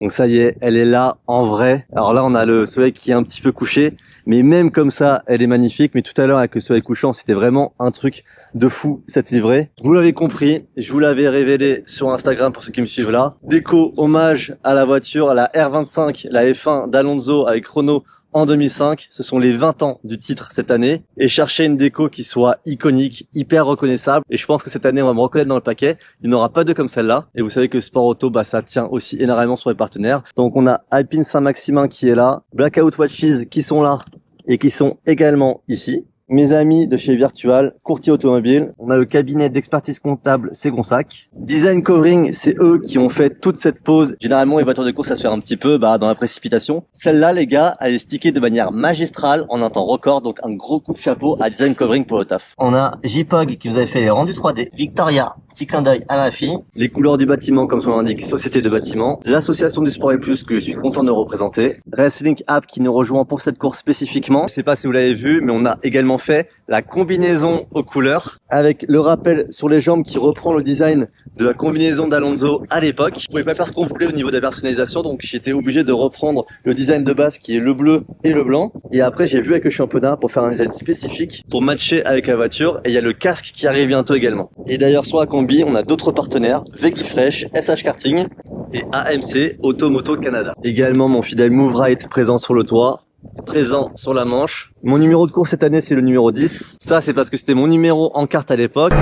Donc ça y est, elle est là en vrai. Alors là, on a le soleil qui est un petit peu couché, mais même comme ça, elle est magnifique. Mais tout à l'heure, avec le soleil couchant, c'était vraiment un truc de fou, cette livrée. Vous l'avez compris, je vous l'avais révélé sur Instagram pour ceux qui me suivent là. Déco hommage à la voiture, la R25, la F1 d'Alonso avec Renault en 2005. Ce sont les 20 ans du titre cette année. Et chercher une déco qui soit iconique, hyper reconnaissable. Et je pense que cette année, on va me reconnaître dans le paquet. Il n'y en aura pas deux comme celle-là. Et vous savez que Sport Auto, bah, ça tient aussi énormément sur les partenaires. Donc on a Alpine Saint-Maximin qui est là. Blackout Watches qui sont là et qui sont également ici. Mes amis de chez Virtual, courtier automobile. On a le cabinet d'expertise comptable, c'est Gonsac. Design Covering, c'est eux qui ont fait toute cette pose. Généralement, les voitures de course, ça se fait un petit peu dans la précipitation. Celle-là, les gars, elle est stickée de manière magistrale en un temps record. Donc, un gros coup de chapeau à Design Covering pour le taf. On a JPOG qui vous avait fait les rendus 3D. Victoria, petit clin d'œil à ma fille. Les couleurs du bâtiment, comme son nom l'indique, société de bâtiment. L'association du sport et plus que je suis content de représenter. Wrestling App qui nous rejoint pour cette course spécifiquement. Je sais pas si vous l'avez vu, mais on a également fait la combinaison aux couleurs avec le rappel sur les jambes qui reprend le design de la combinaison d'Alonso à l'époque. Je pouvais pas faire ce qu'on voulait au niveau de la personnalisation, donc j'étais obligé de reprendre le design de base qui est le bleu et le blanc. Et après, j'ai vu avec le championnat pour faire un design spécifique pour matcher avec la voiture. Et il y a le casque qui arrive bientôt également. Et d'ailleurs, sur la combi, on a d'autres partenaires, Vegifresh, SH Karting et AMC Automoto Canada. Également, mon fidèle Move Right présent sur le toit. Présent sur la manche. Mon numéro de course cette année, c'est le numéro 10. Ça, c'est parce que c'était mon numéro en carte à l'époque.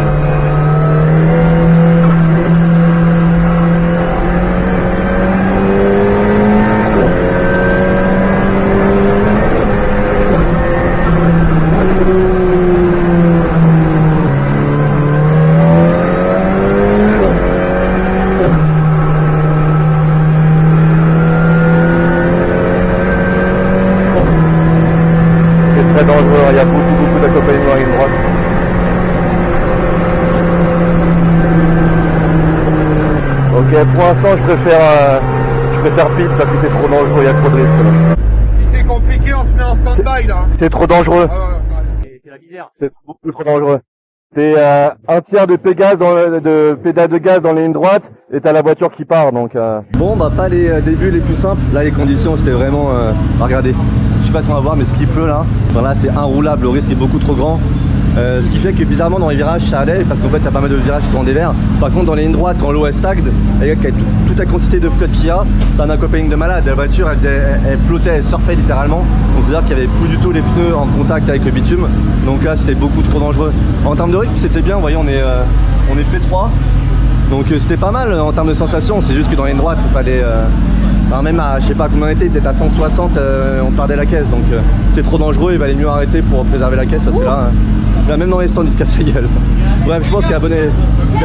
Très dangereux, il y a beaucoup d'accompagnement à une droite. Ok, pour l'instant je préfère pit parce que c'est trop dangereux, il y a trop de risques là. Si c'est compliqué, on se met en stand-by là. C'est trop dangereux. C'est la misère. C'est beaucoup trop dangereux. C'est un tiers de pédale de gaz dans les lignes droites et t'as la voiture qui part donc. Bon, bah pas les débuts les plus simples. Là, les conditions, c'était vraiment... regardez, je sais pas si on va voir, mais ce qui pleut là, voilà, c'est inroulable, le risque est beaucoup trop grand. Ce qui fait que bizarrement dans les virages ça allait parce qu'en fait t'as pas mal de virages qui sont en dévers. Par contre dans les lignes droites quand l'eau est stagne, avec toute la quantité de flotte qu'il y a, t'as un accompagnement de malade. La voiture elle flottait, elle surfait littéralement. Donc c'est à dire qu'il y avait plus du tout les pneus en contact avec le bitume. Donc là c'était beaucoup trop dangereux. En termes de rythme c'était bien, vous voyez on est P3. Donc c'était pas mal en termes de sensation, c'est juste que dans les lignes droites faut pas aller... Enfin, même à, je sais pas combien on était, peut-être à 160 on perdait la caisse. Donc c'est trop dangereux, il valait mieux arrêter pour préserver la caisse parce que là même dans les stands, ils se cassent la gueule. Bref, je pense qu'il y a abonné.